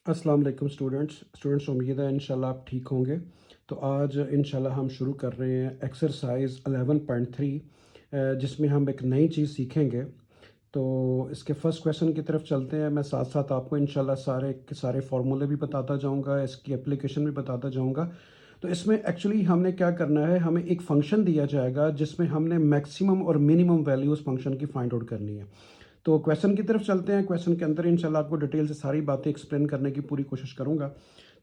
अस्सलाम वालेकुम स्टूडेंट्स उम्मीद है इंशाल्लाह आप ठीक होंगे। तो आज इंशाल्लाह हम शुरू कर रहे हैं एक्सरसाइज 11.3 जिसमें हम एक नई चीज़ सीखेंगे। तो इसके फर्स्ट क्वेश्चन की तरफ चलते हैं। मैं साथ साथ आपको इंशाल्लाह सारे के सारे फार्मूले भी बताता जाऊंगा, इसकी एप्लीकेशन भी बताता जाऊंगा। तो इसमें एक्चुअली हमने क्या करना है, हमें एक फ़ंक्शन दिया जाएगा जिसमें हमने मैक्सिमम और मिनिमम वैल्यू उस फंक्शन की फाइंड आउट करनी है। तो क्वेश्चन की तरफ चलते हैं। क्वेश्चन के अंदर इंशाल्लाह आपको डिटेल से सारी बातें एक्सप्लेन करने की पूरी कोशिश करूंगा।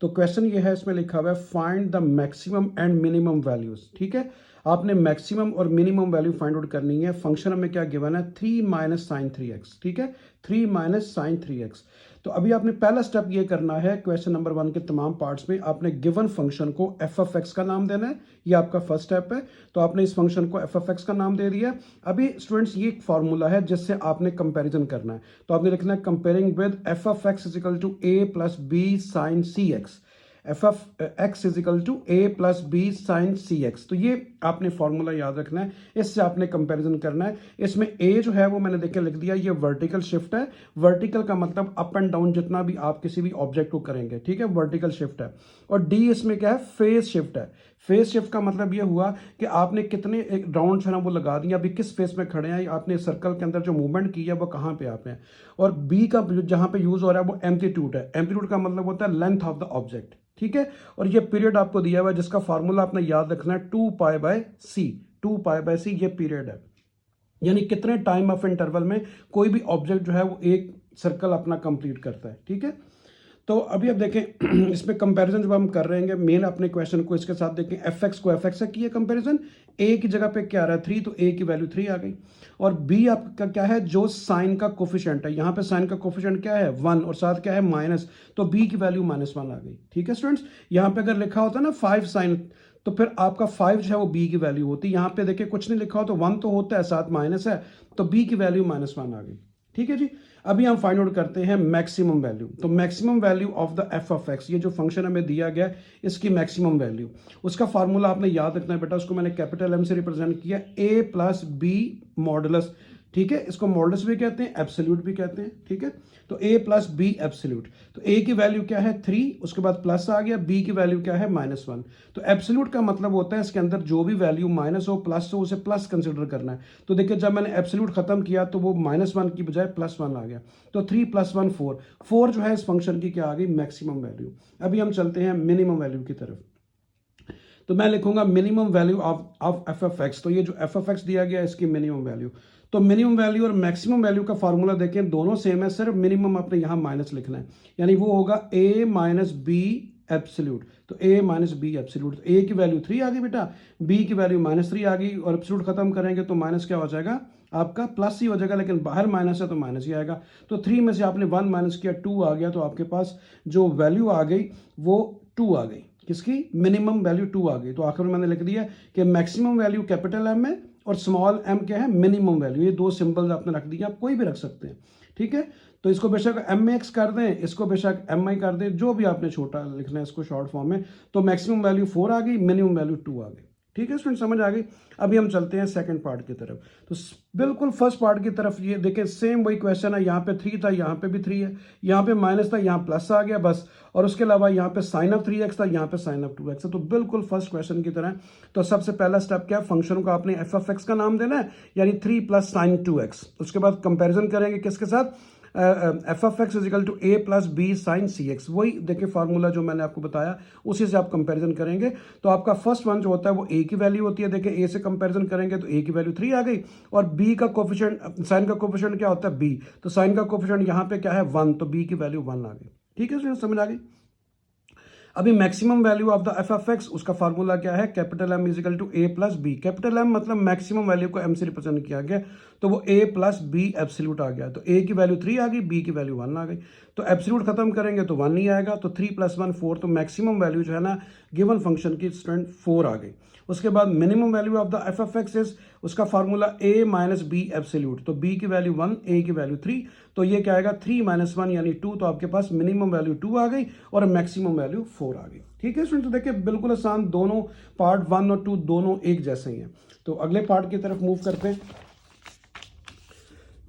तो क्वेश्चन ये है, इसमें लिखा हुआ है find the maximum and minimum values. ठीक है, आपने मैक्सिमम और मिनिमम वैल्यू फाइंड आउट करनी है। फंक्शन हमें क्या गिवन है, 3 माइनस साइन 3x। ठीक है, 3 माइनस साइन 3x। तो अभी आपने पहला स्टेप ये करना है, क्वेश्चन नंबर 1 के तमाम पार्ट्स में आपने गिवन फंक्शन को एफ ऑफ एक्स का नाम देना है। ये आपका फर्स्ट स्टेप है। तो आपने इस फंक्शन को एफ ऑफ एक्स का नाम दे दिया। अभी स्टूडेंट्स ये एक फॉर्मूला है जिससे आपने कंपैरिजन करना है। तो आपने लिखना है comparing with F of X is equal to A plus B sine C X. F of X is equal to A plus B sine C X. तो ये आपने फॉर्मूला याद रखना है, इससे आपने कंपैरिजन करना है। इसमें ए जो है वो मैंने देख लिख दिया, ये वर्टिकल शिफ्ट है। वर्टिकल का मतलब अप एंड डाउन जितना भी आप किसी भी ऑब्जेक्ट को करेंगे, ठीक है, वर्टिकल शिफ्ट है। और डी इसमें क्या है, फेज शिफ्ट है। फेज शिफ्ट का मतलब ये हुआ कि आपने कितने एक राउंड है ना वो लगा दिया, अभी किस फेस में खड़े हैं, आपने सर्कल के अंदर जो मूवमेंट की है वो कहाँ पे आप हैं। और बी का जहां पे यूज हो रहा है वो एम्पलीट्यूड है। एम्पलीट्यूड का मतलब होता है लेंथ ऑफ द ऑब्जेक्ट। ठीक है, और ये पीरियड आपको दिया हुआ है जिसका फार्मूला आपने याद रखना है 2 pi by C. 2 pi by सी ये पीरियड है, यानी कितने टाइम ऑफ इंटरवल में कोई भी ऑब्जेक्ट जो है वो एक सर्कल अपना कंप्लीट करता है। ठीक है, तो अभी अब देखें इसमें कंपैरिजन जब हम कर रहे हैं मेन अपने क्वेश्चन को इसके साथ देखें, एफ एक्स को एफ एक्स से किया कंपैरिजन। ए की जगह पे क्या आ रहा है 3, तो ए की वैल्यू 3 आ गई। और बी आपका क्या है, जो साइन का कोफिशिएंट है, यहाँ पे साइन का कोफिशिएंट क्या है 1 और साथ क्या है माइनस, तो बी की वैल्यू -1 आ गई। ठीक है स्टूडेंट्स, यहाँ पे अगर लिखा होता ना 5 साइन, तो फिर आपका 5 जो है वो बी की वैल्यू होती। यहाँ पे देखिए कुछ नहीं लिखा हो तो 1 तो होता है, साथ माइनस है, तो बी की वैल्यू -1 आ गई। ठीक है जी, अभी हम फाइंड आउट करते हैं मैक्सिमम वैल्यू। तो maximum value of the F of x, ये जो फंक्शन हमें दिया गया इसकी मैक्सिमम वैल्यू, उसका फार्मूला आपने याद रखना है बेटा। उसको मैंने कैपिटल एम से रिप्रेजेंट किया, ए प्लस बी मॉडुलस। ठीक है, इसको मॉडुलस भी कहते हैं, एब्सोल्यूट भी कहते हैं। ठीक है, तो ए प्लस बी एब्सोल्यूट। तो ए की वैल्यू क्या है 3, उसके बाद प्लस आ गया, बी की वैल्यू क्या है -1। तो एब्सोल्यूट का मतलब होता है इसके अंदर जो भी वैल्यू माइनस हो प्लस हो उसे प्लस कंसिडर करना है। तो देखिए जब मैंने एब्सोल्यूट खत्म किया तो वो -1 की बजाय +1 आ गया। तो 3 + 1 4, 4 जो है इस फंक्शन की क्या आ गई, मैक्सिमम वैल्यू। अभी हम चलते हैं मिनिमम वैल्यू की तरफ। तो मैं लिखूंगा minimum value of F of X. तो ये जो एफ ऑफ एक्स दिया गया इसकी मिनिमम वैल्यू। तो मिनिमम वैल्यू और मैक्सिमम वैल्यू का फार्मूला देखें दोनों सेम है, सिर्फ मिनिमम आपने यहाँ माइनस लिखना है, यानी वो होगा a माइनस बी एब्सोल्यूट। तो a माइनस बी एब्सोल्यूट, तो a की वैल्यू 3 आ गई बेटा, b की वैल्यू -3 आ गई, और एब्सोल्यूट खत्म करेंगे तो माइनस क्या हो जाएगा, आपका प्लस ही हो जाएगा, लेकिन बाहर माइनस है तो माइनस ही आएगा। तो 3 में से आपने 1 माइनस किया, 2 आ गया, तो आपके पास जो वैल्यू आ गई वो 2 आ गई। किसकी, मिनिमम वैल्यू 2 आ गई। तो आखिर में मैंने लिख दिया कि मैक्सिमम वैल्यू कैपिटल एम है और स्मॉल एम क्या है, मिनिमम वैल्यू। ये दो सिंबल्स आपने रख दिया, आप कोई भी रख सकते हैं। ठीक है, तो इसको बेशक एम एक्स कर दें, इसको बेशक एम आई कर दें, जो भी आपने छोटा लिखना है इसको शॉर्ट फॉर्म में। तो मैक्सिमम वैल्यू 4 आ गई, मिनिमम वैल्यू 2 आ गई। ठीक है स्टूडेंट, समझ आ गई। अभी हम चलते हैं सेकंड पार्ट की तरफ। तो बिल्कुल फर्स्ट पार्ट की तरफ ये देखें, सेम वही क्वेश्चन है, यहाँ पे 3 था, यहाँ पे भी 3 है, यहाँ पे माइनस था, यहाँ प्लस आ गया बस। और उसके अलावा यहाँ पे साइन ऑफ 3x था, यहाँ पे साइन ऑफ 2x है। तो बिल्कुल फर्स्ट क्वेश्चन की तरह। तो सबसे पहला स्टेप क्या है, फंक्शन को आपने एफ ऑफ एक्स का नाम देना है, यानी 3 + sin 2x। उसके बाद कंपेरिजन करेंगे किसके साथ, F of X is equal to A plus B sine C X. वही देखिए फार्मूला जो मैंने आपको बताया उसी से आप कंपैरिजन करेंगे। तो आपका फर्स्ट वन जो होता है वो ए की वैल्यू होती है। देखिए ए से कंपैरिजन करेंगे तो ए की वैल्यू 3 आ गई, और बी का कोफिशिएंट, साइन का कोफिशिएंट क्या होता है बी, तो साइन का कोफिशिएंट यहाँ पे क्या है 1, तो बी की वैल्यू 1 आ गई। ठीक है, समझ आ गई। अभी maximum value of the F of X, उसका फार्मूला क्या है, capital M is equal to A plus B. Capital M मतलब मैक्सिमम वैल्यू को एम से रिप्रेजेंट किया गया, तो वो ए प्लस बी एब्सोल्यूट आ गया। तो ए की वैल्यू 3 आ गई, बी की वैल्यू 1 आ गई। तो एब्सोल्यूट खत्म करेंगे तो 1 नहीं आएगा, तो 3 + 1 4। तो मैक्सिमम वैल्यू जो है ना गिवन फंक्शन की स्टूडेंट 4 आ गई। उसके बाद minimum value of the F of X is, उसका formula a minus B absolute. तो b की वैल्यू 1, a की वैल्यू 3, तो ये क्या आएगा 3 - 1 यानी 2। तो आपके पास मिनिमम वैल्यू 2 आ गई और मैक्सिमम वैल्यू 4 आ गई। ठीक है स्टूडेंट, तो देखिए बिल्कुल आसान, दोनों पार्ट 1 और 2 दोनों एक जैसे ही हैं। तो अगले पार्ट की तरफ मूव करते हैं।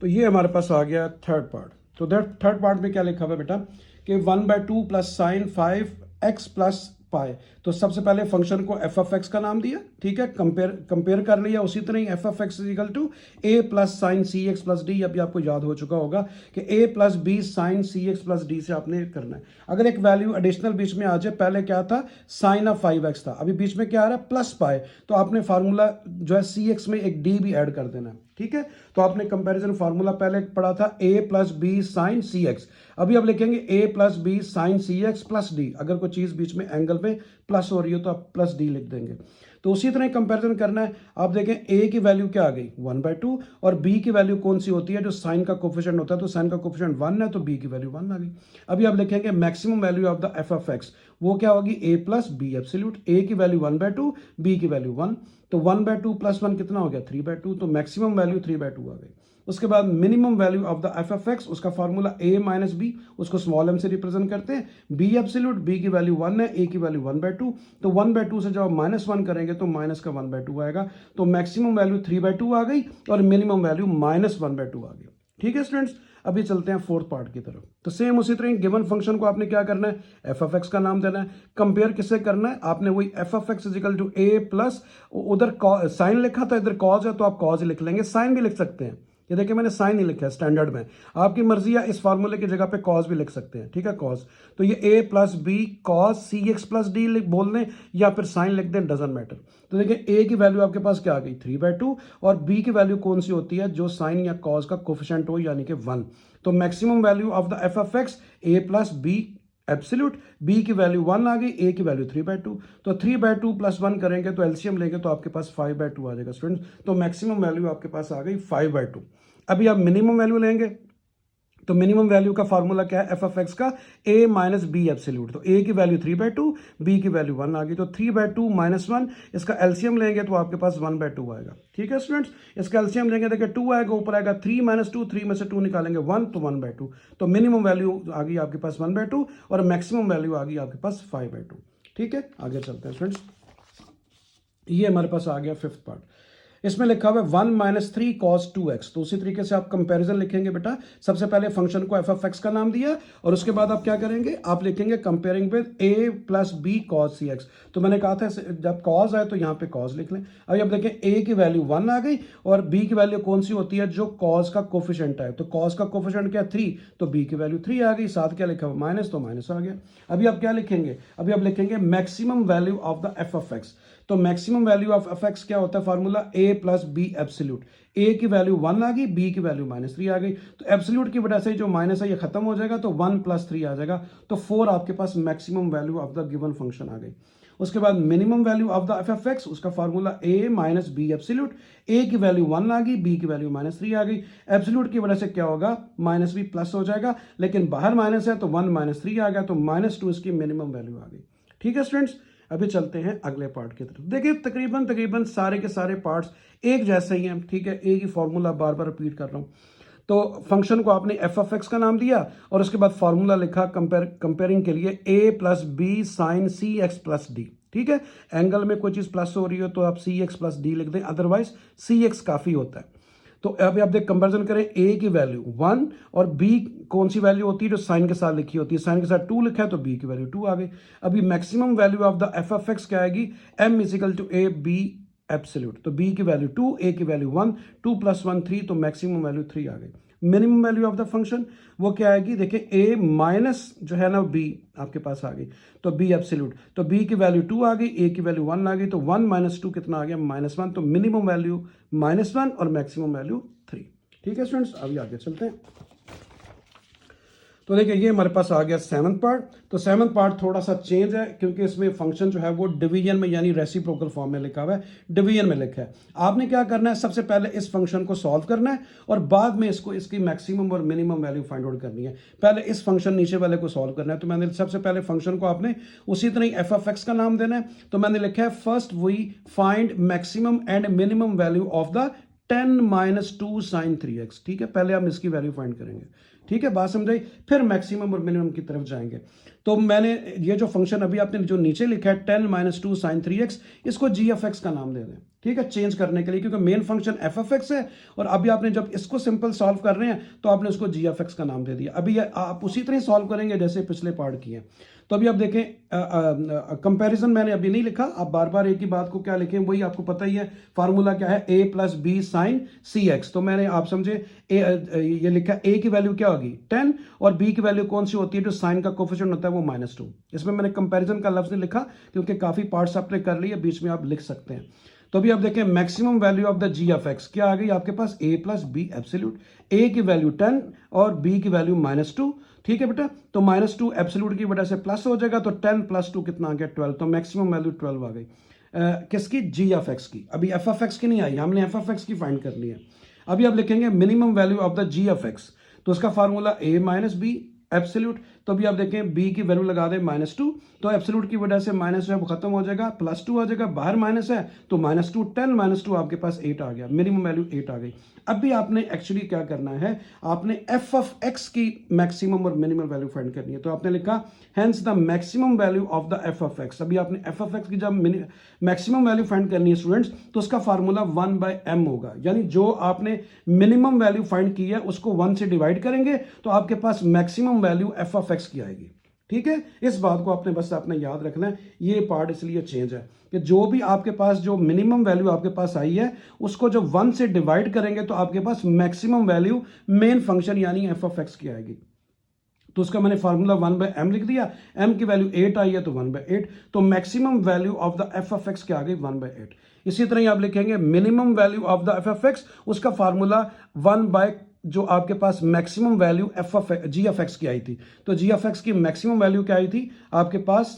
तो ये हमारे पास आ गया थर्ड पार्ट। तो थर्ड पार्ट में क्या लिखा हुआ है बेटा, कि 1/2 प्लस साइन 5x प्लस पाए। तो सबसे पहले फंक्शन को एफ ऑफ एक्स का नाम दिया, ठीक है, कंपेयर कर लिया। उसी तरह ही F of X is equal to A plus sine C X plus D. अभी आपको याद हो चुका होगा कि A plus B sine C X plus D से आपने करना है। अगर एक वैल्यू एडिशनल बीच में आ जाए, पहले क्या था साइन ऑफ 5x था, अभी बीच में क्या आ रहा है प्लस पाए, तो आपने फार्मूला जो है सी एक्स में एक डी भी ऐड कर देना है, ठीक है। तो आपने कंपैरिजन फार्मूला पहले पढ़ा था ए plus B sine C x, अभी आप लिखेंगे ए plus B sine C X plus D. अगर कोई चीज़ बीच में एंगल में प्लस हो रही हो तो आप प्लस डी लिख देंगे। तो उसी तरह कंपैरिजन करना है। आप देखें ए की वैल्यू क्या आ गई 1/2 और बी की वैल्यू कौन सी होती है जो साइन का कोफिशिएंट होता है, तो साइन का कोफिशिएंट 1 है तो बी की वैल्यू 1 आ गई। अभी आप लिखेंगे maximum value of the F of x, वो क्या होगी ए प्लस बी एब्सोल्यूट। ए की वैल्यू 1/2, बी की वैल्यू 1, तो 1/2 प्लस 1 कितना हो गया 3/2, तो मैक्सिमम वैल्यू 3/2 आ गई। उसके बाद minimum value of the F of X, उसका फार्मूला ए माइनस बी, उसको स्मॉल एम से रिप्रेजेंट करते हैं। बी एब्सोल्यूट, बी की वैल्यू 1 है, ए की वैल्यू 1/2, तो 1/2 से जब आप -1 करेंगे तो माइनस का 1/2 आएगा। तो मैक्सिमम वैल्यू 3/2 आ गई और मिनिमम वैल्यू -1/2 आ गई। ठीक है स्टूडेंट्स, अभी चलते हैं फोर्थ पार्ट की तरफ। तो सेम उसी तरह गिवन फंक्शन को आपने क्या करना है एफ ऑफ एक्स का नाम देना है। कंपेयर किससे करना है, आपने वही F of X is equal to A plus, उधर साइन लिखा था इधर कॉज है तो आप कॉज लिख लेंगे, साइन भी लिख सकते हैं। ये देखिए मैंने साइन ही लिखा है स्टैंडर्ड में, आपकी मर्जी है इस फार्मूले की जगह पे कॉस भी लिख सकते हैं, ठीक है कॉस। तो ये ए plus B cos C X plus D बोल दें या फिर साइन लिख दें, डजंट मैटर। तो देखिए ए की वैल्यू आपके पास क्या आ गई 3/2 और बी की वैल्यू कौन सी होती है जो साइन या कॉस का कोफिशिएंट हो यानी कि 1। तो maximum value of the F of X A plus B absolute, B की वैल्यू 1 आ गई, ए की वैल्यू 3/2, तो 3/2 प्लस 1 करेंगे तो एलसीएम लेंगे तो आपके पास 5/2 आ जाएगा स्टूडेंट्स। तो मैक्सिमम वैल्यू आपके पास आ गई 5/2। अभी आप मिनिमम वैल्यू लेंगे तो मिनिमम वैल्यू का फार्मूला क्या है एफ ऑफ एक्स का ए माइनस बी एब्सोल्यूट। तो ए की वैल्यू 3/2, बी की वैल्यू 1 आ गई, तो 3/2 माइनस 1, इसका एलसीएम लेंगे तो आपके पास 1/2 आएगा। ठीक है स्टूडेंट्स, इसका एलसीएम लेंगे देखिए 2 आएगा, ऊपर आएगा 3 - 2, 3 में से 2 निकालेंगे 1, तो 1/2। तो मिनिमम वैल्यू आ गई आपके पास 1/2 और मैक्सिमम वैल्यू आ गई आपके पास 5/2। ठीक है, आगे चलते हैं स्टूडेंट्स। ये हमारे पास आ गया फिफ्थ पार्ट। इसमें लिखा हुआ है 1 - 3 cos 2x। तो उसी तरीके से आप कंपैरिजन लिखेंगे बेटा। सबसे पहले फंक्शन को एफ ऑफ एक्स का नाम दिया और उसके बाद आप क्या करेंगे, आप लिखेंगे comparing with a plus B cos C X. तो मैंने कहा था जब कॉस आए तो यहाँ पे कॉस लिख लें। अभी आप देखें a की वैल्यू 1 आ गई और b की वैल्यू कौन सी होती है जो कॉस का कोफिशिएंट है। तो कॉस का कोफिशिएंट क्या 3, तो b की वैल्यू 3 आ गई, साथ क्या लिखा हुआ माइनस, तो माइनस आ गया। अभी आप क्या लिखेंगे, अभी आप लिखेंगे maximum value of the F of X. तो maximum value of F X क्या होता है formula a plus B absolute. A की वैल्यू 1 आ गई, बी की वैल्यू -3 आ गई, तो एब्सोल्यूट की वजह से जो माइनस है ये खत्म हो जाएगा, तो 1 + 3 आ जाएगा। तो 4 आपके पास maximum value of the given function आ गई। उसके बाद minimum value of the F of X, उसका formula a minus B absolute. A की वैल्यू 1 आ गई, बी की वैल्यू -3 आ गई, एब्सोल्यूट की वजह से क्या होगा माइनस भी प्लस हो जाएगा, लेकिन बाहर माइनस है तो 1 - 3 आ गया, तो -2 इसकी मिनिमम वैल्यू आ गई। ठीक है स्टूडेंट्स, अभी चलते हैं अगले पार्ट की तरफ। देखिए तकरीबन सारे के सारे पार्ट्स एक जैसे ही हैं, ठीक है, एक ही फॉर्मूला बार बार रिपीट कर रहा हूँ। तो फंक्शन को आपने एफ ऑफ एक्स का नाम दिया और उसके बाद फार्मूला लिखा कंपेयरिंग के लिए a plus B sine C X plus D. ठीक है, एंगल में कोई चीज़ प्लस हो रही हो तो आप सी एक्स प्लस डी लिख दें, अदरवाइज सी एक्स काफ़ी होता है। तो अभी आप देख कंपैरिजन करें, a की वैल्यू 1 और b कौन सी वैल्यू होती है जो साइन के साथ लिखी होती है, साइन के साथ 2 लिखा है तो b की वैल्यू 2 आ गई। अभी maximum value of the F of X क्या आएगी, m = a b एब्सोल्यूट। तो b की वैल्यू 2, a की वैल्यू 1, 2 + 1 3, तो मैक्सिमम वैल्यू 3 आ गई। Minimum value of the function वो क्या आएगी, देखिए a माइनस जो है ना b आपके पास आ गई, तो b एब्सोल्यूट। तो b की वैल्यू 2 आ गई, a की वैल्यू 1 आ गई, तो 1 - 2 कितना आ गया -1। तो मिनिमम वैल्यू -1 और मैक्सिमम वैल्यू 3। ठीक है स्टूडेंट्स, अभी आगे चलते हैं। तो देखिए ये हमारे पास आ गया 7th पार्ट। तो 7th पार्ट थोड़ा सा चेंज है क्योंकि इसमें फंक्शन जो है वो डिवीजन में यानी रेसिप्रोकल फॉर्म में लिखा हुआ है, डिवीजन में लिखा है। आपने क्या करना है, सबसे पहले इस फंक्शन को सॉल्व करना है और बाद में इसकी मैक्सिमम और मिनिमम वैल्यू फाइंड आउट करनी है। पहले इस फंक्शन नीचे वाले को सॉल्व करना है। तो मैंने सबसे पहले फंक्शन को आपने उसी तरह एफ ऑफ एक्स का नाम देना है। तो मैंने लिखा है first we find maximum and minimum value of the 10 - 2 sin 3x। ठीक है, पहले हम इसकी वैल्यू फाइंड करेंगे। ठीक है, बात समझाई, फिर मैक्सिमम और मिनिमम की तरफ जाएंगे। तो मैंने ये जो फंक्शन अभी आपने जो नीचे लिखा है 10 - 2 sin 3x, इसको g ऑफ x का नाम दे दें। ठीक है, चेंज करने के लिए, क्योंकि main function F of x है और अभी आपने जब इसको सिंपल सॉल्व कर रहे हैं तो आपने उसको जी ऑफ एक्स का नाम दे दिया। अभी आप उसी तरह सॉल्व करेंगे जैसे पिछले पार्ट किए। तो अभी आप देखें, कंपैरिजन मैंने अभी नहीं लिखा, आप बार बार एक ही बात को क्या लिखें, वही आपको पता ही है, फार्मूला क्या है, a plus B sine C X. तो मैंने आप समझे ये लिखा, a की वैल्यू क्या होगी 10 और b की वैल्यू कौन सी होती है, जो साइन का कोफिशिएंट होता है वो -2। इसमें मैंने कंपैरिजन का लफ्ज नहीं लिखा क्योंकि काफ़ी पार्ट्स आपने कर लिए, बीच में आप लिख सकते हैं। तो अभी आप देखें maximum value of the G of X क्या आ गई आपके पास, a plus B absolute, a की वैल्यू 10 और b की वैल्यू -2। ठीक है बेटा, तो -2 एब्सोल्यूट की वजह से प्लस हो जाएगा, तो 10 + 2 कितना आ गया 12, तो मैक्सिमम वैल्यू 12 आ गई। किसकी, जी ऑफ एक्स की। अभी एफ ऑफ एक्स की नहीं आई, हमने एफ ऑफ एक्स की फाइंड करनी है। अभी आप लिखेंगे minimum value of the G of X, तो उसका formula a minus B absolute. तो अभी आप देखें b की वैल्यू लगा दें -2, तो एब्सोल्यूट की वजह से माइनस जो है वो खत्म हो जाएगा, +2 आ जाएगा, बाहर माइनस है तो -2 10 -2 आपके पास 8 आ गया, मिनिमम वैल्यू 8 आ गई। अभी आपने एक्चुअली क्या करना है, आपने एफ ऑफ एक्स की मैक्सिमम और मिनिमम वैल्यू फाइंड करनी है। तो आपने लिखा hence the maximum value of the F of x. अभी आपने एफ ऑफ एक्स की जब मैक्सिमम वैल्यू फाइंड करनी है स्टूडेंट्स, तो उसका फार्मूला 1/m होगा, यानी जो आपने मिनिमम वैल्यू फाइंड की है उसको 1 से डिवाइड करेंगे तो आपके पास maximum value F of X की आएगी। ठीक है, इस बात को आपने बस अपने याद रखना है, ये पार्ट इसलिए चेंज है कि जो भी आपके पास जो मिनिमम वैल्यू आपके पास आई है उसको जब 1 से डिवाइड करेंगे तो आपके पास मैक्सिमम वैल्यू मेन फंक्शन यानी एफ ऑफ एक्स की आएगी। तो उसका मैंने फार्मूला 1/m लिख दिया, m की वैल्यू 8 आई है तो 1/8, तो maximum value of the F of X क्या आ गई 1/8। इसी तरह ही आप लिखेंगे minimum value of the F of X, उसका फार्मूला 1 जो आपके पास maximum value F of G of X की आई थी, तो जी ऑफ एक्स की मैक्सिमम वैल्यू क्या आई थी आपके पास,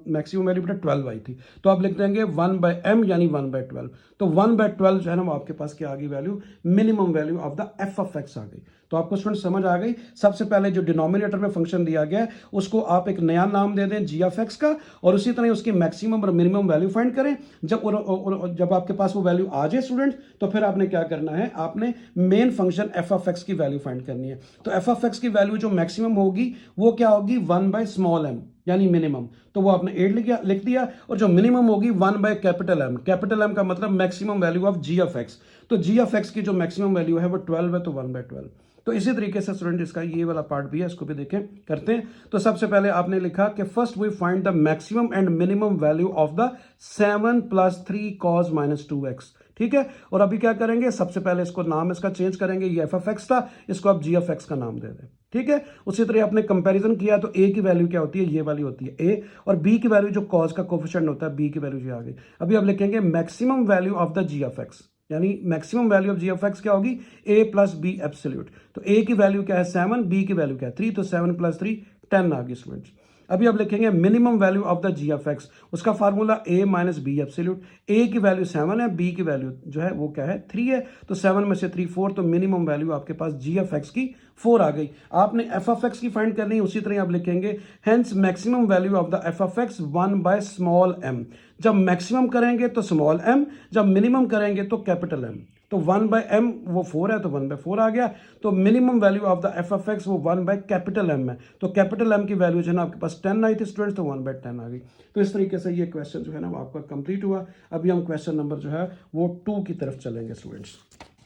मैक्सिमम वैल्यू बेटा 12 आई थी, तो आप लिख देंगे 1/m यानी 1/12। तो 1/12 जो है ना वो आपके पास क्या आ गई value, minimum value of the F of X आ गई। तो आपको स्टूडेंट समझ आ गई। सबसे पहले जो डिनोमिनेटर में फंक्शन दिया गया है उसको आप एक नया नाम दे दें जी ऑफ एक्स का, और उसी तरह उसकी मैक्सिमम और मिनिमम वैल्यू फाइंड करें। जब आपके पास वो वैल्यू आ जाए स्टूडेंट, तो फिर आपने क्या करना है, आपने main function F of X की वैल्यू फाइंड करनी है। तो एफ ऑफ एक्स की वैल्यू जो मैक्सिमम होगी वो क्या होगी 1/m यानी मिनिमम, तो वो आपने 8 लिख दिया, और जो मिनिमम होगी 1/M, कैपिटल एम का मतलब maximum value of G of X. तो जी ऑफ एक्स की जो मैक्सिमम वैल्यू है वो 12 है, तो 1/12। तो इसी तरीके से स्टूडेंट इसका ये वाला पार्ट भी है, इसको भी देखें करते हैं। तो सबसे पहले आपने लिखा कि first we find the maximum and minimum value of the 7 + 3 cos -2x। ठीक है, और अभी क्या करेंगे, सबसे पहले इसको नाम इसका चेंज करेंगे, ये एफ ऑफ एक्स था, इसको आप जी ऑफ एक्स का नाम दे दें। ठीक है, उसी तरह आपने कंपैरिजन किया तो ए की वैल्यू क्या होती है, ये वाली होती है ए, और बी की वैल्यू जो कॉज का कोफिशिएंट होता है, बी की वैल्यू ये आ गई। अभी आप लिखेंगे maximum value of the G of X, यानी maximum value of G of X क्या होगी, a + b एब्सोल्यूट। तो a की वैल्यू क्या है 7, b की वैल्यू क्या है 3, तो 7 + 3 10 आ गई स्टूडेंट्स। अभी आप लिखेंगे minimum value of the G of X, उसका formula a - b absolute. a की वैल्यू 7 है, b की वैल्यू जो है वो क्या है 3 है, तो 7 में से 3 4, तो मिनिमम वैल्यू आपके पास जी ऑफ एक्स की 4 आ गई। आपने एफ ऑफ एक्स की फाइंड करनी है, उसी तरह आप लिखेंगे hence maximum value of the F of x 1/m। जब मैक्सिमम करेंगे तो स्मॉल m, जब मिनिमम करेंगे तो कैपिटल M। तो 1/m वो 4 है, तो 1/4 आ गया। तो minimum value of the F of x वो 1/M है, तो कैपिटल M की वैल्यू जो है ना आपके पास 10 आई थी स्टूडेंट्स, तो 1/10 आ गई। तो इस तरीके से ये क्वेश्चन जो है ना वो आपका कंप्लीट हुआ। अभी हम क्वेश्चन नंबर जो है वो 2 की तरफ चलेंगे स्टूडेंट्स।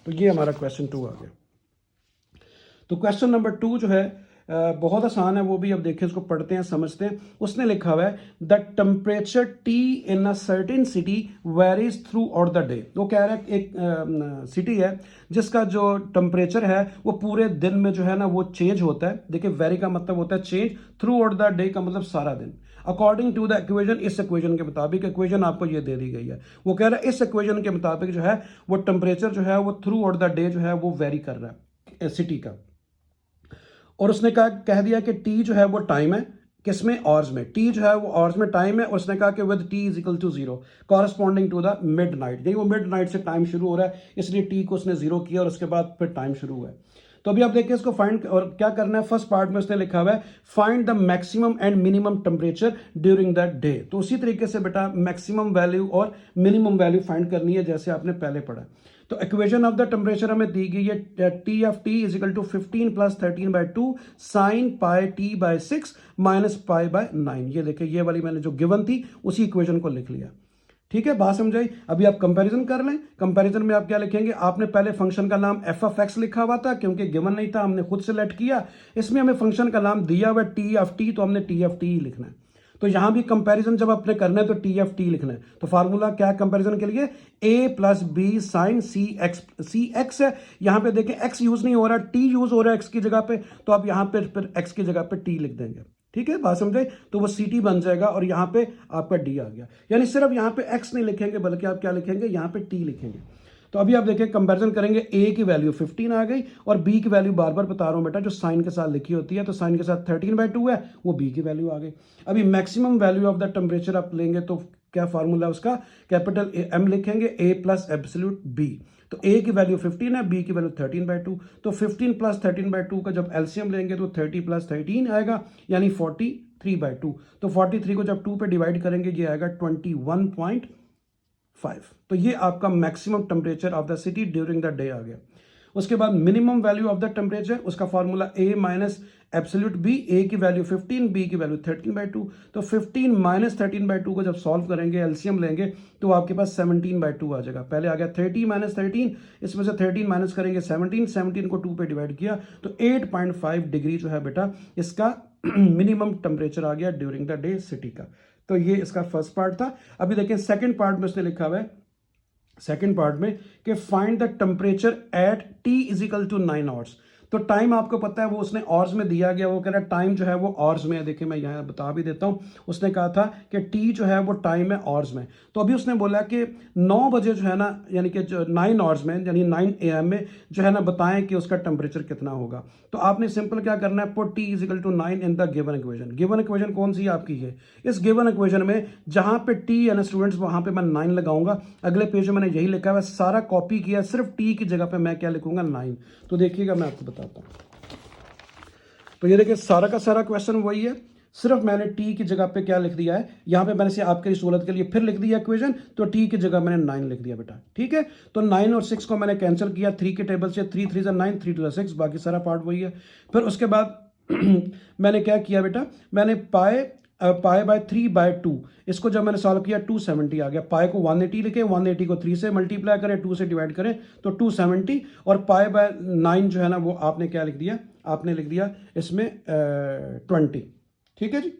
तो ये हमारा क्वेश्चन 2 आ गया। तो क्वेश्चन नंबर 2 जो है बहुत आसान है, वो भी अब देखें, इसको पढ़ते हैं समझते हैं। उसने लिखा हुआ है the temperature T in a certain city varies through out the day. वो कह रहा है एक सिटी है जिसका जो टेम्परेचर है वो पूरे दिन में जो है ना वो चेंज होता है। देखिए वेरी का मतलब होता है change, through out the day का मतलब सारा दिन। अकॉर्डिंग टू द इक्वेशन, इस इक्वेशन के मुताबिक, इक्वेशन आपको ये दे दी गई है, वो कह रहा है इस इक्वेशन के मुताबिक जो है वो टेम्परेचर जो है वो थ्रू आउट द डे जो है वो वेरी कर रहा है सिटी का। और उसने कह दिया कि टी जो है वो टाइम है, किसमें, आवर्स में, टी जो है वो आवर्स में टाइम है। और उसने कहा कि with T is equal to 0 corresponding to the midnight, यानी वो मिड नाइट से टाइम शुरू हो रहा है, इसलिए टी को उसने 0 किया और उसके बाद फिर टाइम शुरू हुआ है। तो अभी आप देखिए इसको फाइंड, और क्या करना है, फर्स्ट पार्ट में उसने लिखा हुआ है find the maximum and minimum temperature during the day. तो उसी तरीके से बेटा मैक्सिमम वैल्यू और मिनिमम वैल्यू फाइंड करनी है जैसे आपने पहले पढ़ा। तो इक्वेशन ऑफ द टेम्परेचर हमें दी गई है T of T is equal to 15 + 13/2 sin πt/6 - π/9। ये देखिए ये वाली मैंने जो गिवन थी उसी इक्वेशन को लिख लिया। ठीक है, बात समझाई। अभी आप कंपैरिजन कर लें। कंपैरिजन में आप क्या लिखेंगे, आपने पहले फंक्शन का नाम एफ ऑफ एक्स लिखा हुआ था क्योंकि गिवन नहीं था, हमने खुद सेलेक्ट किया। इसमें हमें फंक्शन का नाम दिया हुआ टी एफ टी, तो हमने टी एफ टी ही लिखना है। तो यहां भी कंपैरिजन जब आपने करना है तो टी एफ टी लिखना है। तो फार्मूला क्या है कंपैरिजन के लिए, ए plus B sine C x है। यहां पे देखें एक्स यूज नहीं हो रहा, टी यूज हो रहा है एक्स की जगह पे, तो आप यहां पे फिर एक्स की जगह पे टी लिख देंगे। ठीक है, बात समझे। तो वो सी टी बन जाएगा और यहां पे आपका डी आ गया। यानी सिर्फ यहां पे एक्स नहीं लिखेंगे बल्कि आप क्या लिखेंगे, यहां पे टी लिखेंगे। तो अभी आप देखें कंपैरिजन करेंगे, ए की वैल्यू 15 आ गई और बी की वैल्यू बार बार बता रहा हूं बेटा जो साइन के साथ लिखी होती है, तो साइन के साथ 13/2 है, वो बी की वैल्यू आ गई। अभी maximum value of the temperature आप लेंगे तो क्या फार्मूला उसका, कैपिटल एम लिखेंगे, ए प्लस एब्सोल्यूट बी। तो ए की वैल्यू 15 है, बी की वैल्यू 13/2। तो 15 प्लस 13/2 का जब एलसीएम लेंगे तो 30 प्लस 13 आएगा, यानी 43/2। तो 43 को जब 2 पे डिवाइड करेंगे ये आएगा 21.5। तो ये आपका maximum temperature of the city during the day आ गया। उसके बाद minimum value of the temperature, उसका formula A minus absolute B, ए की वैल्यू 15, बी की वैल्यू 13/2। तो 15 माइनस 13/2 को जब सॉल्व करेंगे, एलसीएम लेंगे, तो आपके पास 17/2 आ जाएगा। पहले आ गया 30 माइनस 13, इसमें से 13 माइनस करेंगे 17 को 2 पे डिवाइड किया तो 8.5 डिग्री जो है बेटा इसका मिनिमम टेम्परेचर आ गया ड्यूरिंग द डे सिटी का। तो ये इसका फर्स्ट पार्ट था। अभी देखिए सेकंड पार्ट में उसने लिखा हुआ है, सेकंड पार्ट में कि find the temperature at T is equal to 9 hours. तो टाइम आपको पता है वो उसने आवर्स में दिया गया, वो कह रहा है टाइम जो है वो आवर्स में है। देखिए मैं यहाँ बता भी देता हूँ, उसने कहा था कि टी जो है वो टाइम है आवर्स में। तो अभी उसने बोला कि 9 बजे जो है ना, यानी कि जो 9 आवर्स में, यानी 9 AM में जो है ना बताएं कि उसका टेम्परेचर कितना होगा। तो आपने सिंपल क्या करना है, put T is equal to 9 in the given equation. Given equation कौन सी आपकी है, इस गिवन इक्वेशन में जहां पे टी है ना स्टूडेंट्स, वहां पे मैं 9 लगाऊंगा। अगले पेज में मैंने यही लिखा है, सारा कॉपी किया, सिर्फ टी की जगह पे मैं क्या लिखूंगा, 9। तो देखिएगा मैं आपको बताता हूं। तो ये देखिए सारा का सारा क्वेश्चन वही है, सिर्फ मैंने टी की जगह पे क्या लिख दिया है, यहां पे मैंने से आपके सहूलत के लिए फिर लिख दिया इक्वेशन, तो टी की जगह मैंने 9 लिख दिया बेटा। ठीक है, तो 9 और 6 को मैंने कैंसिल किया 3 के टेबल से, 3 3 9, 3 2 6, बाकी सारा पार्ट वही है। फिर उसके बाद मैंने क्या किया बेटा, मैंने पाए बाय 3/2, इसको जब मैंने सॉल्व किया 270 आ गया। पाए को 180 लिखे, 180 को 3 से मल्टीप्लाई करें, 2 से डिवाइड करें तो 270, और पाए बाय 9 जो है ना वो आपने क्या लिख दिया, आपने लिख दिया इसमें 20। ठीक है जी,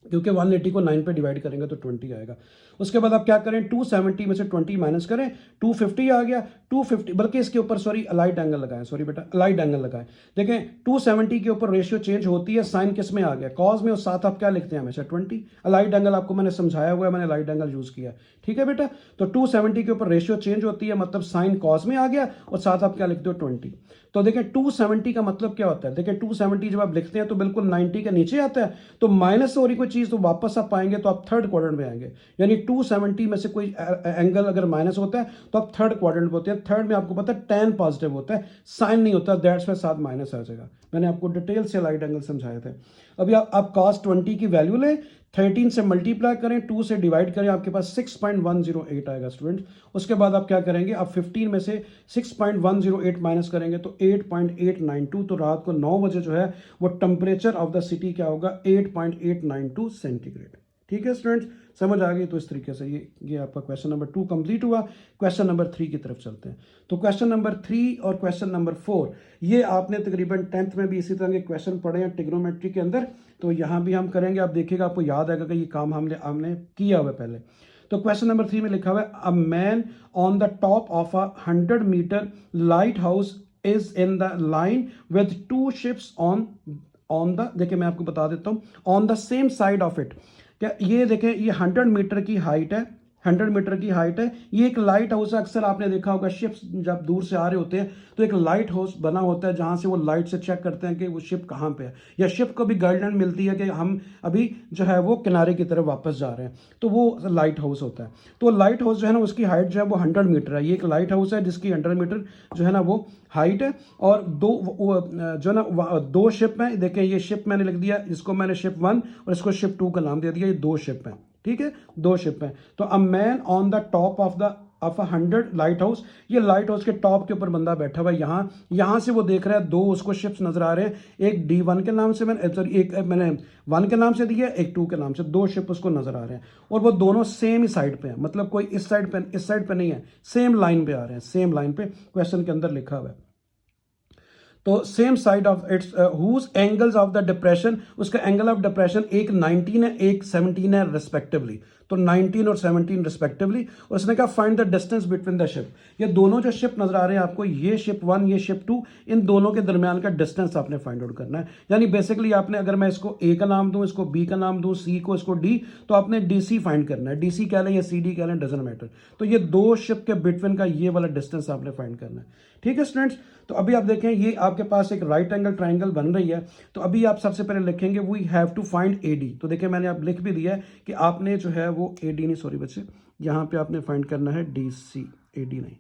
क्योंकि 180 को 9 पे डिवाइड करेंगे तो 20 आएगा। उसके बाद आप क्या करें, 270 में से 20 माइनस करें, 250 आ गया। 250 बल्कि इसके ऊपर सॉरी अलाइड एंगल लगाएं, सॉरी बेटा अलाइड एंगल लगाएं। देखें 270 के ऊपर रेशियो चेंज होती है, साइन किस में आ गया, कॉज में, और साथ आप क्या लिखते हैं हमेशा 20। अलाइड एंगल आपको मैंने समझाया हुआ है, मैंने अलाइड एंगल यूज किया। ठीक है बेटा, तो 270 के ऊपर रेशियो चेंज होती है, मतलब साइन कॉज में आ गया और साथ आप क्या लिखते हो 20। तो देखें 270 का मतलब क्या होता है, देखें 270 जब आप लिखते हैं तो बिल्कुल 90 के नीचे आता है, तो माइनस से हो रही कोई चीज तो वापस आप पाएंगे तो आप थर्ड क्वाड्रेंट में आएंगे। यानी 270 में से कोई एंगल अगर माइनस होता है तो आप थर्ड क्वाड्रेंट में होते हैं। थर्ड में आपको पता है tan पॉजिटिव होता है, साइन नहीं होता, दैट्स वाई साथ माइनस आ जाएगा। मैंने आपको डिटेल से लाइट एंगल समझाए थे। अभी आप cos 20 की वैल्यू लें, 13 से मल्टीप्लाई करें, 2 से डिवाइड करें, आपके पास 6.108 आएगा स्टूडेंट। उसके बाद आप क्या करेंगे, आप 15 में से 6.108 माइनस करेंगे तो 8.892। तो रात को 9 बजे जो है वो टेम्परेचर ऑफ द सिटी क्या होगा, 8.892 सेंटीग्रेड। ठीक है स्टूडेंट्स, समझ आ गई। तो इस तरीके से ये आपका क्वेश्चन नंबर 2 कंप्लीट हुआ। क्वेश्चन नंबर 3 की तरफ चलते हैं। तो क्वेश्चन नंबर 3 और क्वेश्चन नंबर 4 ये आपने तकरीबन 10th में भी इसी तरह के क्वेश्चन पढ़े हैं ट्रिग्नोमेट्री के अंदर, तो यहाँ भी हम करेंगे। आप देखिएगा आपको याद आएगा कि ये काम हमने किया हुआ है पहले। तो क्वेश्चन नंबर 3 में लिखा हुआ है, a man on the top of 100 metre lighthouse is in the line with 2 ships on the, देखिए मैं आपको बता देता हूँ, on the same side of it. क्या ये देखें, ये 100 मीटर की हाइट है, 100 मीटर की हाइट है। ये एक लाइट हाउस है, अक्सर आपने देखा होगा शिप्स जब दूर से आ रहे होते हैं तो एक लाइट हाउस बना होता है जहां से वो लाइट से चेक करते हैं कि वो शिप कहां पे है, या शिप को भी गाइडलाइन मिलती है कि हम अभी जो है वो किनारे की तरफ वापस जा रहे हैं, तो वो लाइट हाउस होता है। तो लाइट हाउस जो है ना उसकी हाइट जो है वो 100 मीटर है। ये एक लाइट हाउस है जिसकी 100 मीटर जो है ना वो हाइट है, और जो ना 2 शिप हैं। देखें ये शिप मैंने लिख दिया, इसको मैंने शिप 1 और इसको शिप 2 का नाम दे दिया। ये 2 शिप हैं, ठीक है, 2 शिप हैं। तो अ man on the top of the of 100 light house. ये लाइट हाउस के टॉप के ऊपर बंदा बैठा हुआ है, यहाँ से वो देख रहा है, दो उसको शिप्स नजर आ रहे हैं, एक D1 के नाम से मैंने सॉरी एक मैंने 1 के नाम से दिया, एक 2 के नाम से, दो शिप उसको नजर आ रहे हैं और वो दोनों सेम ही साइड पे हैं, मतलब कोई इस साइड पे नहीं है, सेम लाइन पे आ रहे हैं, सेम लाइन पे क्वेश्चन के अंदर लिखा हुआ है। तो same side of it's whose angles of the depression, उसका एंगल ऑफ डिप्रेशन एक 19 है एक 17 है रिस्पेक्टिवली, तो 19 और 17 रिस्पेक्टिवली। और उसने कहा find the distance between the ship, ये दोनों जो शिप नजर आ रहे हैं आपको, ये शिप 1 ये शिप 2, इन दोनों के दरमियान का डिस्टेंस आपने फाइंड आउट करना है। यानी बेसिकली आपने, अगर मैं इसको ए का नाम दूं, इसको बी का नाम दूं, सी को इसको डी, तो आपने डीसी फाइंड करना है, डीसी कह लें या सीडी कह लें, डजंट मैटर। तो ये दो शिप के बिटवीन का ये वाला डिस्टेंस आपने फाइंड करना है। ठीक है स्टूडेंट्स, तो अभी आप देखें ये आपके पास एक राइट एंगल ट्राइंगल बन रही है। तो अभी आप सबसे पहले लिखेंगे we have to find AD. तो देखिए मैंने आप लिख भी दिया है कि आपने जो है वो एडी नहीं, सॉरी बच्चे, यहाँ पे आपने फाइंड करना है डीसी, एडी नहीं,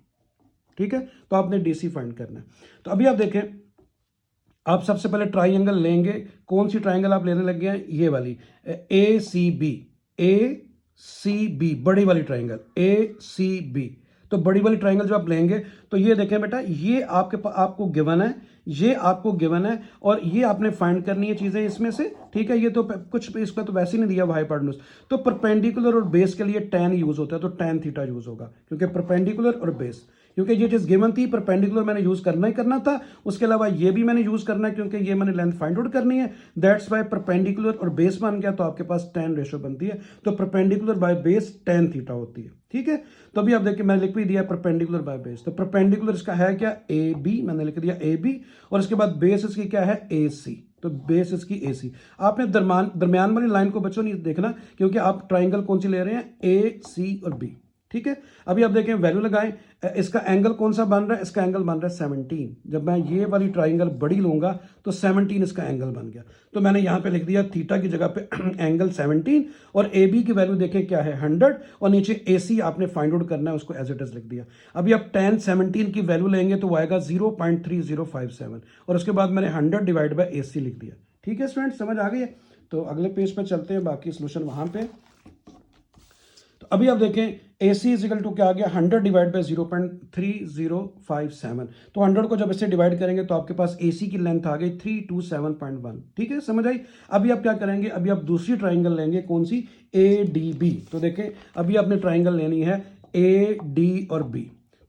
ठीक है, तो आपने डीसी फाइंड करना है। तो अभी आप देखें, आप सबसे पहले ट्राइंगल लेंगे, कौन सी ट्राइंगल आप लेने लगे हैं, ये वाली ACB, ACB बड़ी वाली ट्राइंगल ACB। तो बड़ी वाली ट्राइंगल जो आप लेंगे, तो ये देखें बेटा, ये आपको गिवन है, ये आपको गिवन है और ये आपने फाइंड करनी है चीजें इसमें से, ठीक है। ये तो कुछ इसका तो वैसे ही नहीं दिया हुआ हाइपोटेन्यूज, तो परपेंडिकुलर और बेस के लिए tan यूज होता है, तो tan थीटा यूज होगा, क्योंकि परपेंडिकुलर और बेस, क्योंकि ये चीज गिवन थी, परपेंडिकुलर मैंने यूज करना ही करना था, उसके अलावा ये भी मैंने यूज करना है क्योंकि ये मैंने लेंथ फाइंड आउट करनी है, दैट्स वाई परपेंडिकुलर और बेस बन गया, तो आपके पास tan रेशियो बनती है, तो perpendicular by base tan theta होती है, ठीक है। तो अभी आप देखिए मैंने लिख भी दिया परपेंडिकुलर बाय बेस, तो परपेंडिकुलर इसका है क्या AB, मैंने लिख दिया AB, और इसके बाद बेस इसकी क्या है AC, तो बेस इसकी AC। आपने दरमियान वाली लाइन को बच्चों नहीं देखना, क्योंकि आप ट्राइंगल कौन सी ले रहे हैं, A C और B, ठीक है। अभी आप देखें वैल्यू लगाएं, इसका एंगल कौन सा बन रहा है, इसका एंगल बन रहा है 17। जब मैं ये वाली ट्राइंगल बड़ी लूंगा तो 17 इसका एंगल बन गया, तो मैंने यहां पे लिख दिया थीटा की जगह पे एंगल 17, और AB की वैल्यू देखें क्या है 100, और नीचे AC आपने फाइंड आउट करना है, उसको एज इट इज लिख दिया। अभी आप tan 17 की वैल्यू लेंगे तो वो आएगा 0.3057, और उसके बाद मैंने 100 डिवाइड बाय AC लिख दिया, ठीक है स्टूडेंट, समझ आ गई है। तो अगले पेज पे चलते हैं, बाकी सोल्यूशन वहां पे। तो अभी आप देखें AC इजिकल टू क्या आ गया, 100 डिवाइड बाई 0.3057, तो 100 को जब इससे डिवाइड करेंगे तो आपके पास AC की लेंथ आ गई 327.1, ठीक है, समझ आई। अभी आप क्या करेंगे, अभी आप दूसरी ट्राइंगल लेंगे, कौन सी, ADB। तो देखें अभी आपने ट्राइंगल लेनी है AD और B,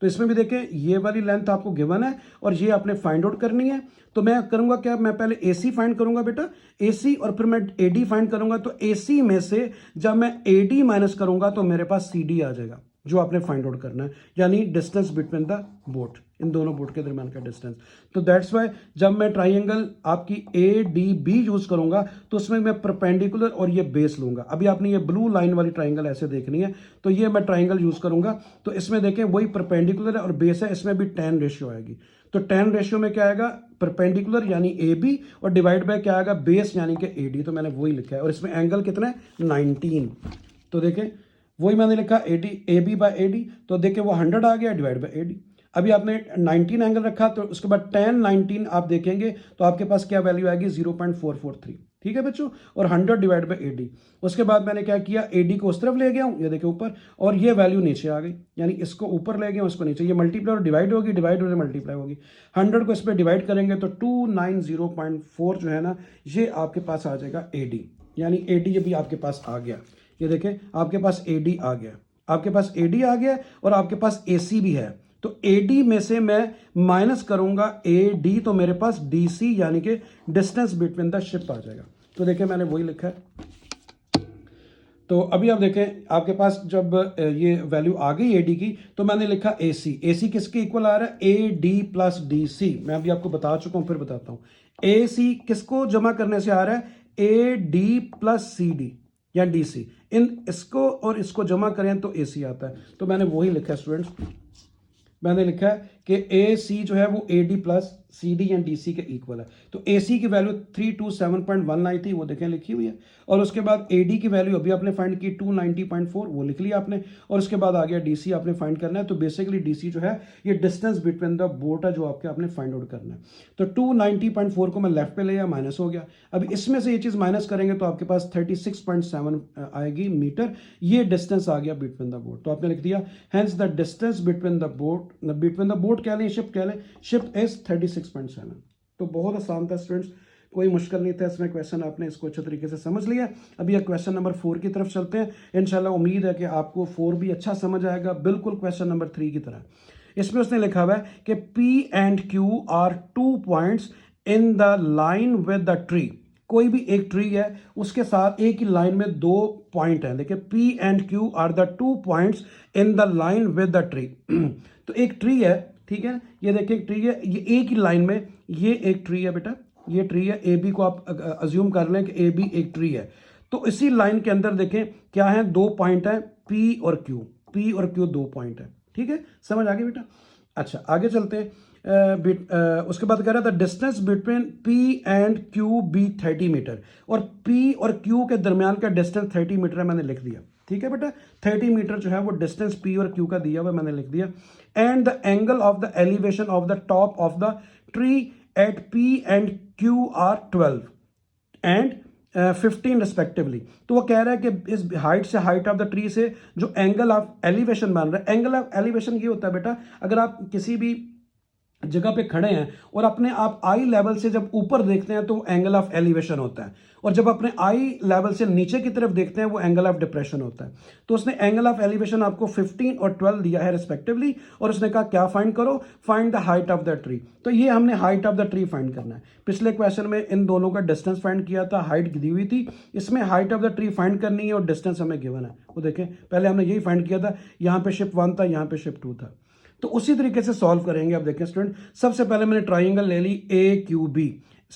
तो इसमें भी देखें ये वाली लेंथ आपको गिवन है और ये आपने फाइंड आउट करनी है। तो मैं करूंगा क्या, मैं पहले AC फाइंड करूंगा बेटा, AC, और फिर मैं AD फाइंड करूंगा। तो AC में से जब मैं AD माइनस करूंगा तो मेरे पास CD आ जाएगा, जो आपने फाइंड आउट करना है, यानी डिस्टेंस बिटवीन द बोट, इन दोनों बोट के दरमियान का डिस्टेंस। तो दैट्स वाई जब मैं ट्राइंगल आपकी ADB यूज करूंगा तो उसमें मैं परपेंडिकुलर और ये बेस लूंगा। अभी आपने ये ब्लू लाइन वाली ट्राइंगल ऐसे देखनी है, तो ये मैं ट्राइंगल यूज करूंगा, तो इसमें देखें वही परपेंडिकुलर है और बेस है, इसमें भी tan रेशियो आएगी। तो tan रेशियो में क्या आएगा, परपेंडिकुलर यानी AB, और डिवाइड बाय क्या आएगा, बेस यानी कि AD, तो मैंने वही लिखा है, और इसमें एंगल कितना है 19। तो देखें वही मैंने लिखा AB बाय AD, तो देखिए वो 100 आ गया डिवाइड बाय AD। अभी आपने 19 एंगल रखा, तो उसके बाद tan 19 आप देखेंगे तो आपके पास क्या वैल्यू आएगी 0.443, ठीक है बच्चों, और 100 डिवाइड बाय AD। उसके बाद मैंने क्या किया, AD को उस तरफ ले गया हूँ, ये देखिए ऊपर, और ये वैल्यू नीचे आ गई, यानी इसको ऊपर ले गया उसको नीचे, ये मल्टीप्लाई और डिवाइड होगी, डिवाइड और मल्टीप्लाई होगी। 100 को इस पर डिवाइड करेंगे तो 290.4 जो है ना, ये आपके पास आ जाएगा AD, यानी AD ये भी आपके पास आ गया। ये देखें आपके पास AD आ गया, आपके पास AD आ गया, और आपके पास AC भी है। तो AD में से मैं माइनस करूंगा AD, तो मेरे पास DC यानी कि डिस्टेंस बिटवीन द शिप आ जाएगा। तो देखें मैंने वही लिखा है। तो अभी आप देखें आपके पास जब ये वैल्यू आ गई AD की, तो मैंने लिखा AC। AC किसके इक्वल आ रहा है, AD प्लस DC। मैं अभी आपको बता चुका हूं, फिर बताता हूं। AC किसको जमा करने से आ रहा है, AD प्लस CD या DC, इन इसको और इसको जमा करें तो AC आता है। तो मैंने वही लिखा है स्टूडेंट्स, मैंने लिखा है कि ए सी जो है वो A D plus C D and D C के इक्वल है। तो ए सी की वैल्यू 327.1 आई थी, वो देखें लिखी हुई है। और उसके बाद ए डी की वैल्यू अभी आपने फाइंड की 290.4, वो लिख लिया आपने। और उसके बाद आ गया डी सी आपने फाइंड करना है। तो बेसिकली डी सी जो है ये डिस्टेंस बिटवीन द बोट है जो आपके आपने फाइंड आउट करना है। तो 290.4 को मैं लेफ्ट पे ले आया, माइनस हो गया। अब इसमें से ये चीज़ माइनस करेंगे तो आपके पास 36.7 आएगी मीटर। ये डिस्टेंस आ गया बिटवीन द बोट। तो आपने लिख दिया hence the distance between the boat कह लें, शिप कह लें, शिप इज 36.7। तो बहुत आसान था स्टूडेंट्स, कोई मुश्किल नहीं था इसमें। क्वेश्चन आपने इसको अच्छे तरीके से समझ लिया। अभी अब क्वेश्चन नंबर 4 की तरफ चलते हैं। इंशाल्लाह उम्मीद है कि आपको 4 भी अच्छा समझ आएगा, बिल्कुल क्वेश्चन नंबर 3 की तरह। इसमें उसने लिखा हुआ है कि P and Q are 2 points in the line with the tree. कोई भी एक ट्री है, उसके साथ एक ही लाइन में 2 पॉइंट हैं। देखिए P and Q are the 2 points in the line with the tree. तो एक ट्री है, ठीक है, ये देखिए एक ट्री है, ये एक ही लाइन में, ये एक ट्री है बेटा, ये ट्री है। ए बी को आप अज्यूम कर लें कि ए बी एक ट्री है। तो इसी लाइन के अंदर देखें क्या है, 2 पॉइंट है P और Q। P और Q 2 पॉइंट है, ठीक है, समझ आ गई बेटा। अच्छा आगे चलते हैं। उसके बाद कह रहा था distance between P and Q be 30 metre. और P और Q के दरमियान का डिस्टेंस 30 मीटर है, मैंने लिख दिया, ठीक है बेटा। 30 मीटर जो है वो डिस्टेंस P और Q का दिया हुआ, मैंने लिख दिया। And the angle of the elevation of the top of the tree at P and Q are 12 and 15 respectively. तो वो कह रहा है कि इस हाइट से, हाइट ऑफ द ट्री से जो एंगल ऑफ एलिवेशन बन रहा है, एंगल ऑफ एलिवेशन ये होता है बेटा, अगर आप किसी भी जगह पे खड़े हैं और अपने आप आई लेवल से जब ऊपर देखते हैं तो वो एंगल ऑफ एलिवेशन होता है, और जब अपने आई लेवल से नीचे की तरफ देखते हैं वो एंगल ऑफ डिप्रेशन होता है। तो उसने एंगल ऑफ एलिवेशन आपको 15 और 12 दिया है रिस्पेक्टिवली, और उसने कहा क्या फाइंड करो, find the height of the tree. तो ये हमने height of the tree find करना है। पिछले क्वेश्चन में इन दोनों का डिस्टेंस फाइंड किया था, हाइट दी हुई थी, इसमें height of the tree find करनी है और डिस्टेंस हमें गिवन है। वो देखें पहले हमने यही फाइंड किया था, यहाँ पे शिप 1 था, यहाँ पे शिप 2 था। तो उसी तरीके से सॉल्व करेंगे। अब देखें स्टूडेंट, सबसे पहले मैंने ट्राइंगल ले ली A Q B,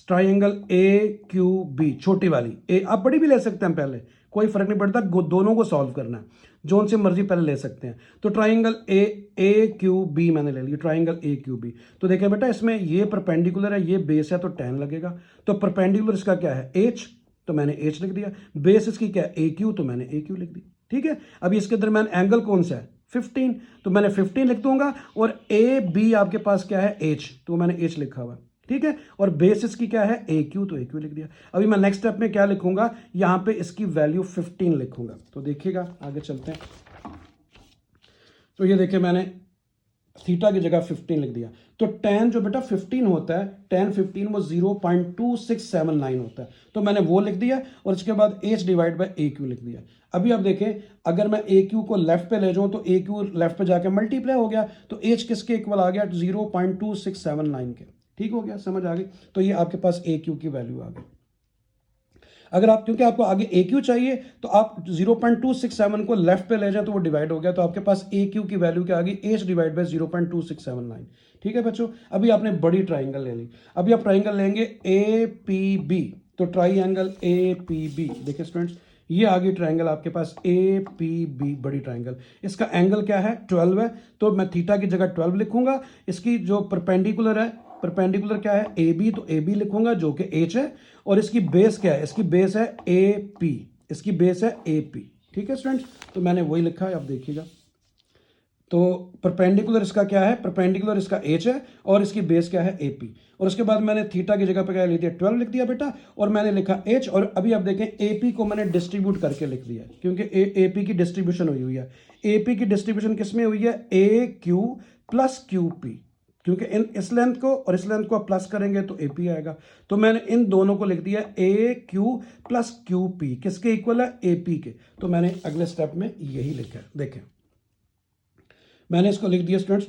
triangle A Q B, छोटी वाली ए, आप बड़ी भी ले सकते हैं, पहले कोई फर्क नहीं पड़ता, दोनों को सॉल्व करना है, जोन से मर्जी पहले ले सकते हैं। तो ट्राइंगल ए क्यू बी मैंने ले लिया, ट्राइंगल ए क्यू बी। तो देखें बेटा इसमें ये परपेंडिकुलर है, ये बेस है, तो tan लगेगा। तो परपेंडिकुलर इसका क्या है h, तो मैंने h लिख दिया। बेस इसकी क्या है ए क्यू, तो मैंने ए क्यू लिख दी, ठीक है। अभी इसके दरमियान एंगल कौन सा है, 15, तो मैंने 15 लिख दूंगा। और ए बी आपके पास क्या है h, तो मैंने h लिखा हुआ, ठीक है। और बेसिस की क्या है ए क्यू, तो ए क्यू लिख दिया। अभी मैं नेक्स्ट स्टेप में क्या लिखूंगा, यहां पे इसकी वैल्यू 15 लिखूंगा। तो देखिएगा आगे चलते हैं। तो ये देखिए मैंने थीटा की जगह 15 लिख दिया। तो tan जो बेटा 15 होता है, tan 15 वो 0.2679 होता है, तो मैंने वो लिख दिया। और इसके बाद h divide by A Q लिख दिया। अभी आप देखें, अगर मैं ए क्यू को लेफ्ट पे ले जाऊं तो ए क्यू लेफ्ट पे जाके मल्टीप्लाई हो गया, तो h किसके इक्वल आ गया, 0.2679 के, ठीक हो गया, समझ आ गई। तो ये आपके पास ए क्यू की वैल्यू आ गई। अगर आप, क्योंकि आपको आगे ए क्यू चाहिए, तो आप 0.267 को लेफ्ट पे ले जाए तो वो डिवाइड हो गया, तो आपके पास ए क्यू की वैल्यू क्या आ गई, एच डिवाइड बाई 0.2679, ठीक है बच्चों। अभी आपने बड़ी ट्राइंगल ले ली। अभी आप ट्राइंगल लेंगे ए पी बी। तो ट्राइंगल ए पी बी, देखिए स्टूडेंट्स ये आ गई ट्राइंगल आपके पास ए पी बी, बड़ी ट्राइंगल। इसका एंगल क्या है, 12 है, तो मैं थीटा की जगह 12 लिखूंगा। इसकी जो परपेंडिकुलर है, परपेंडिकुलर क्या है ए बी, तो ए बी लिखूंगा जो कि एच है। और इसकी बेस क्या है, इसकी बेस है ए पी, इसकी बेस है ए पी, ठीक है स्टूडेंट्स। तो मैंने वही लिखा है, आप देखिएगा। तो परपेंडिकुलर इसका क्या है, परपेंडिकुलर इसका एच है, और इसकी बेस क्या है ए पी। और उसके बाद मैंने थीटा की जगह पे क्या लिख दिया, 12 लिख दिया बेटा, और मैंने लिखा एच। और अभी आप देखें ए पी को मैंने डिस्ट्रीब्यूट करके लिख दिया, क्योंकि ए पी की डिस्ट्रीब्यूशन हुई है। ए पी की डिस्ट्रीब्यूशन किस में हुई है, ए क्यू प्लस क्यू पी, क्योंकि इस लेंथ को और इस लेंथ को आप प्लस करेंगे तो ए पी आएगा। तो मैंने इन दोनों को लिख दिया ए क्यू प्लस क्यू पी, किसके इक्वल है, ए पी के। तो मैंने अगले स्टेप में यही लिखा है, देखें मैंने इसको लिख दिया स्टूडेंट्स।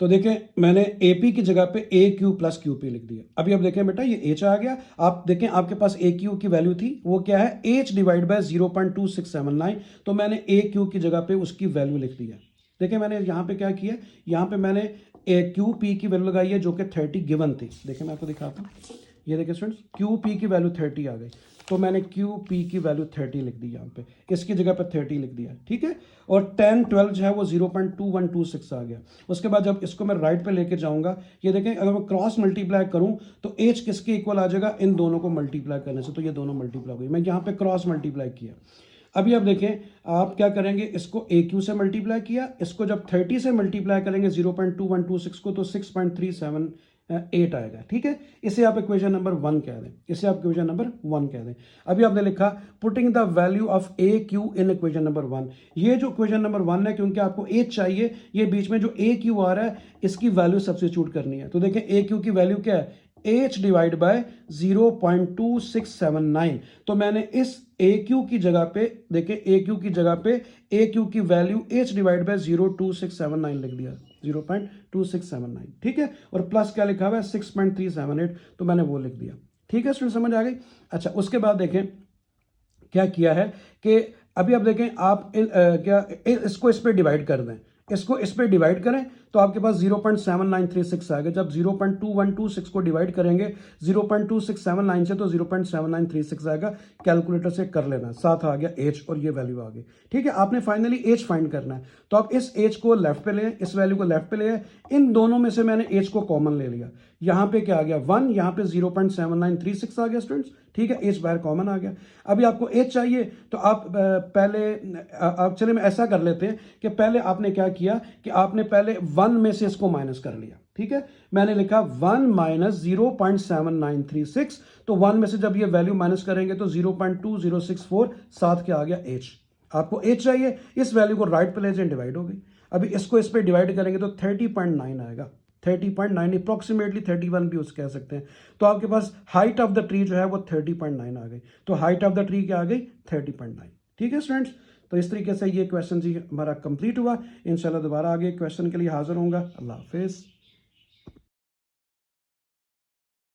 तो देखें मैंने ए पी की जगह पे ए क्यू प्लस क्यू पी लिख दिया। अभी आप देखें बेटा ये एच आ गया। आप देखें आपके पास ए क्यू की वैल्यू थी, वो क्या है, एच डिवाइड बाय 0.2679। तो मैंने ए क्यू की जगह पे उसकी वैल्यू लिख दिया। देखिए मैंने यहाँ पे क्या किया, यहाँ पे मैंने ए क्यू पी की वैल्यू लगाई है जो कि 30 गिवन थी। देखिए मैं आपको दिखाता हूँ, ये देखिए स्टूडेंट्स, क्यू पी की वैल्यू 30 आ गई, तो मैंने क्यू पी की वैल्यू 30 लिख दी यहाँ पे, इसकी जगह पे 30 लिख दिया, ठीक है। और 10 12 जो है वो 0.2126 आ गया। उसके बाद जब इसको मैं राइट पे लेके जाऊंगा, ये देखें अगर मैं क्रॉस मल्टीप्लाई करूं तो एज किसके इक्वल आ जाएगा, इन दोनों को मल्टीप्लाई करने से, तो ये दोनों मल्टीप्लाई हो गई। मैं यहाँ पे क्रॉस मल्टीप्लाई किया। अभी आप देखें, आप क्या करेंगे, इसको ए क्यू से मल्टीप्लाई किया, इसको जब 30 से मल्टीप्लाई करेंगे 0.2126 को, तो 6.378 आएगा, ठीक है। इसे आप इक्वेशन नंबर 1 कह दें, इसे आप इक्वेशन नंबर 1 कह दें। अभी आपने लिखा putting the value of A Q in equation number 1। ये जो इक्वेशन नंबर 1 है, क्योंकि आपको एच चाहिए, ये बीच में जो ए क्यू आ रहा है इसकी वैल्यू सब्स्टिट्यूट करनी है। तो देखें ए क्यू की वैल्यू क्या है, एच डिवाइड बाय 0.2679। तो मैंने इस ए क्यू की जगह पे, देखें ए क्यू की जगह पे ए क्यू की वैल्यू एच डिवाइड बाय 0.2679 लिख दिया, 0.2679, ठीक है। और प्लस क्या लिखा हुआ है 6.378, तो मैंने वो लिख दिया, ठीक है स्टूडेंट, समझ आ गई। अच्छा, उसके बाद देखें क्या किया है कि अभी आप देखें, आप इसको इस पर डिवाइड कर दें, इसको इस पर डिवाइड करें तो आपके पास 0.7936 आएगा। जब 0.2126 को डिवाइड करेंगे 0.2679 से, तो 0.7936 आएगा। कैलकुलेटर से कर लेना, साथ आ गया एच और ये वैल्यू आ गई, ठीक है। आपने फाइनली एच फाइंड करना है, तो आप इस एच को लेफ्ट पे ले, इस वैल्यू को लेफ्ट पे ले, इन दोनों में से मैंने एच को कॉमन ले लिया। यहाँ पे क्या आ गया 1, यहाँ पे 0.7936 आ गया स्टूडेंट्स, ठीक है। एच बाहर कॉमन आ गया। अभी आपको एच चाहिए, तो आप चलिए मैं ऐसा कर लेते हैं कि पहले आपने क्या किया कि आपने पहले 1 में से इसको माइनस कर लिया, ठीक है। मैंने लिखा 1 माइनस 0.7936, तो 1 में से जब ये वैल्यू माइनस करेंगे तो 0.2064 साथ क्या आ गया एच। आपको एच चाहिए, इस वैल्यू को राइट पे ले जाए, डिवाइड हो गई। अभी इसको इस पे डिवाइड करेंगे तो 30.9 आएगा, 30.9, अप्रॉक्सीमेटली 31 भी उस कह सकते हैं। तो आपके पास हाइट ऑफ द ट्री जो है वो 30.9 आ गई। तो हाइट ऑफ द ट्री क्या आ गई 30.9, ठीक है स्टूडेंट्स। तो इस तरीके से ये क्वेश्चन जी हमारा कंप्लीट हुआ। इंशाल्लाह दोबारा आगे क्वेश्चन के लिए हाजिर होऊंगा। अल्लाह हाफिज़।